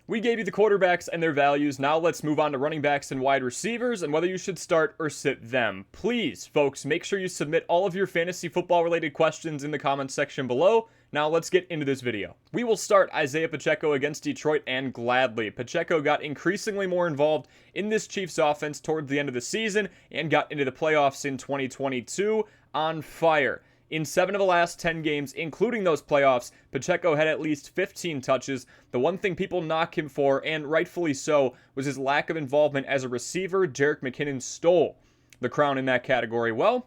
We gave you the quarterbacks and their values. Now let's move on to running backs and wide receivers and whether you should start or sit them. Please, folks, make sure you submit all of your fantasy football related questions in the comments section below. Now let's get into this video. We will start Isaiah Pacheco against Detroit, and gladly. Pacheco got increasingly more involved in this Chiefs offense toward the end of the season and got into the playoffs in 2022 on fire. In 7 of the last 10 games, including those playoffs, Pacheco had at least 15 touches. The one thing people knock him for, and rightfully so, was his lack of involvement as a receiver. Jerick McKinnon stole the crown in that category. Well,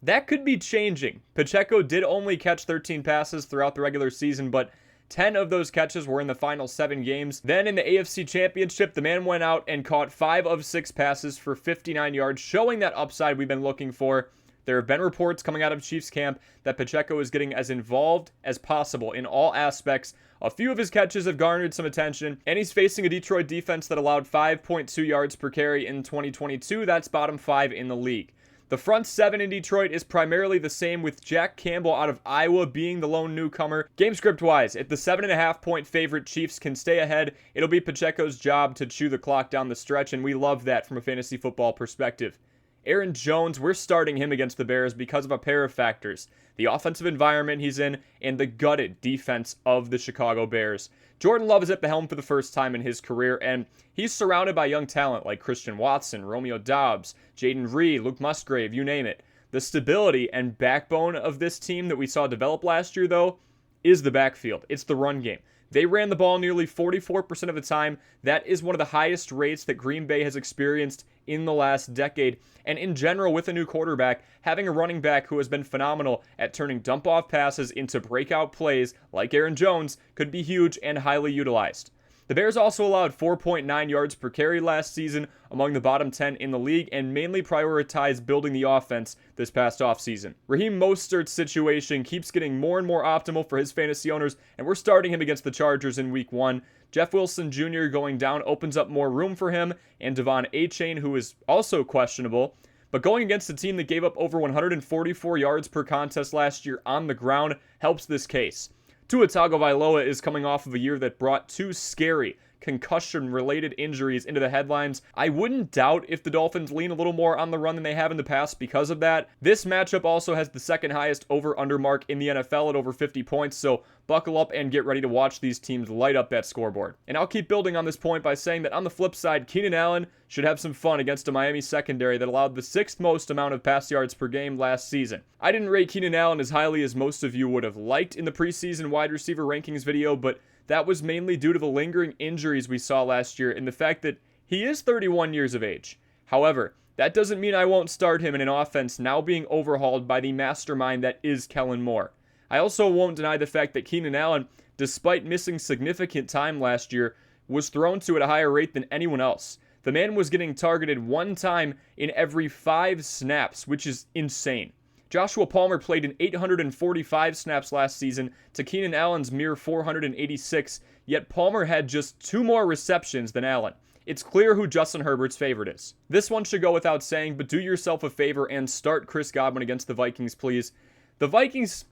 that could be changing. Pacheco did only catch 13 passes throughout the regular season, but 10 of those catches were in the final 7 games. Then in the AFC Championship, the man went out and caught 5 of 6 passes for 59 yards, showing that upside we've been looking for. There have been reports coming out of Chiefs camp that Pacheco is getting as involved as possible in all aspects. A few of his catches have garnered some attention, and he's facing a Detroit defense that allowed 5.2 yards per carry in 2022. That's bottom 5 in the league. The front 7 in Detroit is primarily the same, with Jack Campbell out of Iowa being the lone newcomer. Game script wise, if the 7.5 point favorite Chiefs can stay ahead, it'll be Pacheco's job to chew the clock down the stretch, and we love that from a fantasy football perspective. Aaron Jones, we're starting him against the Bears because of a pair of factors: the offensive environment he's in and the gutted defense of the Chicago Bears. Jordan Love is at the helm for the first time in his career, and he's surrounded by young talent like Christian Watson, Romeo Doubs, Jaden Reed, Luke Musgrave, you name it. The stability and backbone of this team that we saw develop last year, though, is the backfield. It's the run game. They ran the ball nearly 44% of the time. That is one of the highest rates that Green Bay has experienced in the last decade. And in general, with a new quarterback, having a running back who has been phenomenal at turning dump-off passes into breakout plays like Aaron Jones could be huge and highly utilized. The Bears also allowed 4.9 yards per carry last season, among the bottom 10 in the league, and mainly prioritized building the offense this past offseason. Raheem Mostert's situation keeps getting more and more optimal for his fantasy owners, and we're starting him against the Chargers in Week 1. Jeff Wilson Jr. going down opens up more room for him, and Devon Achane, who is also questionable. But going against a team that gave up over 144 yards per contest last year on the ground helps this case. Tua Tagovailoa is coming off of a year that brought 2 scary concussion-related injuries into the headlines. I wouldn't doubt if the Dolphins lean a little more on the run than they have in the past because of that. This matchup also has the second highest over-under mark in the NFL at over 50 points, so buckle up and get ready to watch these teams light up that scoreboard. And I'll keep building on this point by saying that on the flip side, Keenan Allen should have some fun against a Miami secondary that allowed the 6th most amount of pass yards per game last season. I didn't rate Keenan Allen as highly as most of you would have liked in the preseason wide receiver rankings video, but that was mainly due to the lingering injuries we saw last year and the fact that he is 31 years of age. However, that doesn't mean I won't start him in an offense now being overhauled by the mastermind that is Kellen Moore. I also won't deny the fact that Keenan Allen, despite missing significant time last year, was thrown to at a higher rate than anyone else. The man was getting targeted 1 time in every 5 snaps, which is insane. Joshua Palmer played in 845 snaps last season to Keenan Allen's mere 486, yet Palmer had just 2 more receptions than Allen. It's clear who Justin Herbert's favorite is. This one should go without saying, but do yourself a favor and start Chris Godwin against the Vikings, please. The Vikings,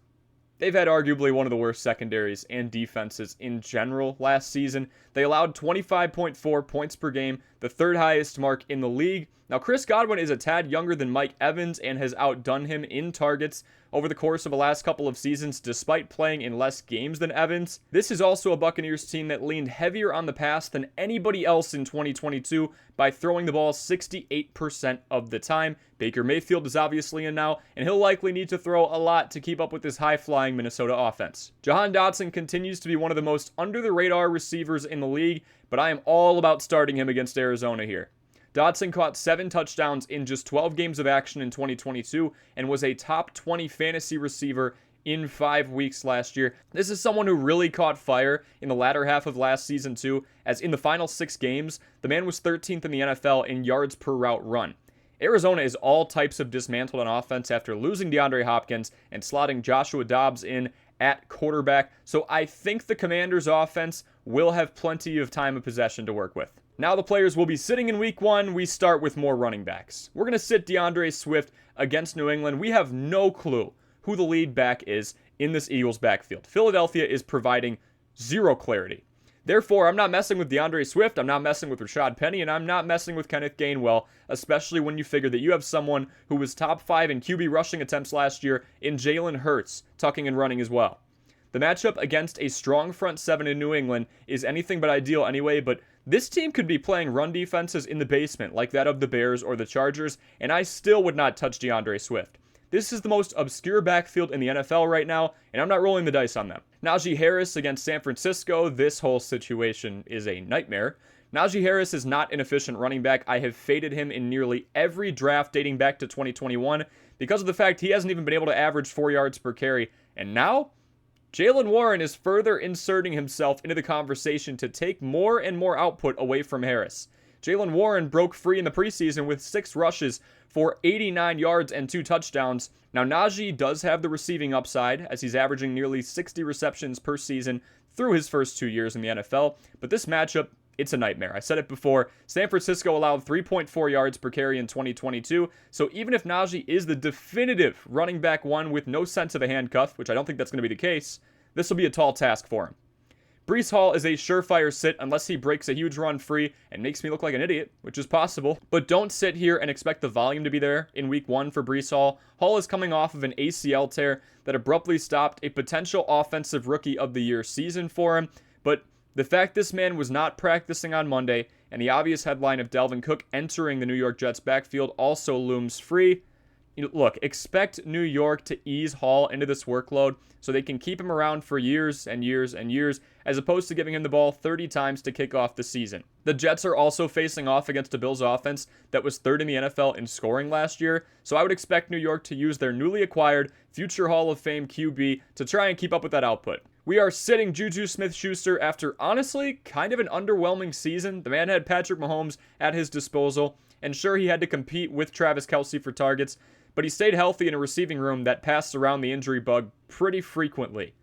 they've had arguably one of the worst secondaries and defenses in general last season. They allowed 25.4 points per game, the 3rd highest mark in the league. Now, Chris Godwin is a tad younger than Mike Evans and has outdone him in targets over the course of the last couple of seasons, despite playing in less games than Evans. This is also a Buccaneers team that leaned heavier on the pass than anybody else in 2022 by throwing the ball 68% of the time. Baker Mayfield is obviously in now, and he'll likely need to throw a lot to keep up with this high-flying Minnesota offense. Jahan Dotson continues to be one of the most under-the-radar receivers in the league, but I am all about starting him against Arizona here. Dotson caught 7 touchdowns in just 12 games of action in 2022 and was a top 20 fantasy receiver in 5 weeks last year. This is someone who really caught fire in the latter half of last season too, as in the final 6 games, the man was 13th in the NFL in yards per route run. Arizona is all types of dismantled on offense after losing DeAndre Hopkins and slotting Joshua Dobbs in at quarterback, so I think the Commanders' offense will have plenty of time of possession to work with. Now the players will be sitting in Week 1. We start with more running backs. We're going to sit DeAndre Swift against New England. We have no clue who the lead back is in this Eagles backfield. Philadelphia is providing zero clarity. Therefore, I'm not messing with DeAndre Swift, I'm not messing with Rashad Penny, and I'm not messing with Kenneth Gainwell, especially when you figure that you have someone who was top 5 in QB rushing attempts last year in Jalen Hurts, tucking and running as well. The matchup against a strong front 7 in New England is anything but ideal anyway, but this team could be playing run defenses in the basement like that of the Bears or the Chargers, and I still would not touch DeAndre Swift. This is the most obscure backfield in the NFL right now, and I'm not rolling the dice on them. Najee Harris against San Francisco, this whole situation is a nightmare. Najee Harris is not an efficient running back. I have faded him in nearly every draft dating back to 2021 because of the fact he hasn't even been able to average 4 yards per carry. And now, Jaylen Warren is further inserting himself into the conversation to take more and more output away from Harris. Jaylen Warren broke free in the preseason with 6 rushes for 89 yards and 2 touchdowns. Now, Najee does have the receiving upside, as he's averaging nearly 60 receptions per season through his first 2 years in the NFL, but this matchup, it's a nightmare. I said it before, San Francisco allowed 3.4 yards per carry in 2022, so even if Najee is the definitive running back 1 with no sense of a handcuff, which I don't think that's going to be the case, this will be a tall task for him. Breece Hall is a surefire sit unless he breaks a huge run free and makes me look like an idiot, which is possible. But don't sit here and expect the volume to be there in week 1 for Breece Hall. Hall is coming off of an ACL tear that abruptly stopped a potential offensive rookie of the year season for him. But the fact this man was not practicing on Monday and the obvious headline of Dalvin Cook entering the New York Jets backfield also looms free. Look, expect New York to ease Hall into this workload so they can keep him around for years and years and years, as opposed to giving him the ball 30 times to kick off the season. The Jets are also facing off against a Bills offense that was 3rd in the NFL in scoring last year, so I would expect New York to use their newly acquired future Hall of Fame QB to try and keep up with that output. We are sitting Juju Smith-Schuster after, honestly, kind of an underwhelming season. The man had Patrick Mahomes at his disposal, and sure, he had to compete with Travis Kelce for targets, but he stayed healthy in a receiving room that passed around the injury bug pretty frequently.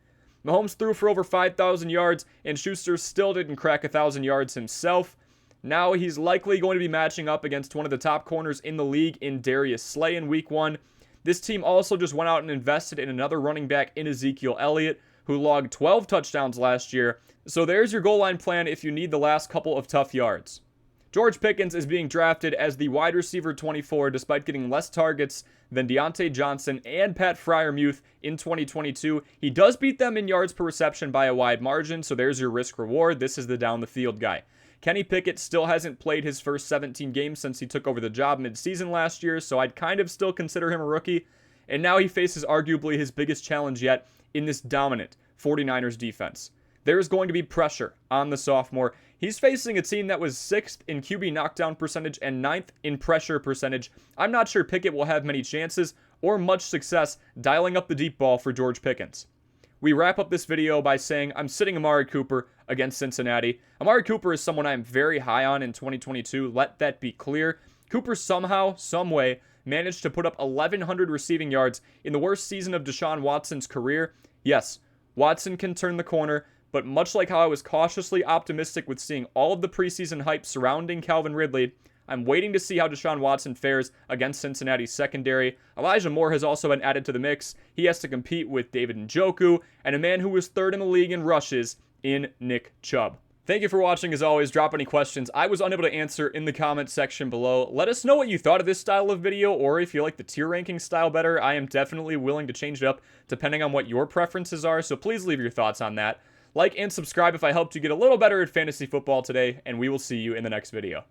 Mahomes threw for over 5,000 yards, and Schuster still didn't crack 1,000 yards himself. Now he's likely going to be matching up against one of the top corners in the league in Darius Slay in week 1. This team also just went out and invested in another running back in Ezekiel Elliott, who logged 12 touchdowns last year. So there's your goal line plan if you need the last couple of tough yards. George Pickens is being drafted as the wide receiver 24 despite getting less targets than Deontay Johnson and Pat Freiermuth in 2022. He does beat them in yards per reception by a wide margin, so there's your risk reward. This is the down the field guy. Kenny Pickett still hasn't played his first 17 games since he took over the job mid-season last year, so I'd kind of still consider him a rookie. And now he faces arguably his biggest challenge yet in this dominant 49ers defense. There is going to be pressure on the sophomore. He's facing a team that was 6th in QB knockdown percentage and 9th in pressure percentage. I'm not sure Pickett will have many chances or much success dialing up the deep ball for George Pickens. We wrap up this video by saying I'm sitting Amari Cooper against Cincinnati. Amari Cooper is someone I am very high on in 2022. Let that be clear. Cooper somehow, someway, managed to put up 1,100 receiving yards in the worst season of Deshaun Watson's career. Yes, Watson can turn the corner, but much like how I was cautiously optimistic with seeing all of the preseason hype surrounding Calvin Ridley, I'm waiting to see how Deshaun Watson fares against Cincinnati's secondary. Elijah Moore has also been added to the mix. He has to compete with David Njoku and a man who was 3rd in the league in rushes in Nick Chubb. Thank you for watching. As always, drop any questions I was unable to answer in the comment section below. Let us know what you thought of this style of video, or if you like the tier ranking style better. I am definitely willing to change it up depending on what your preferences are, so please leave your thoughts on that. Like and subscribe if I helped you get a little better at fantasy football today, and we will see you in the next video.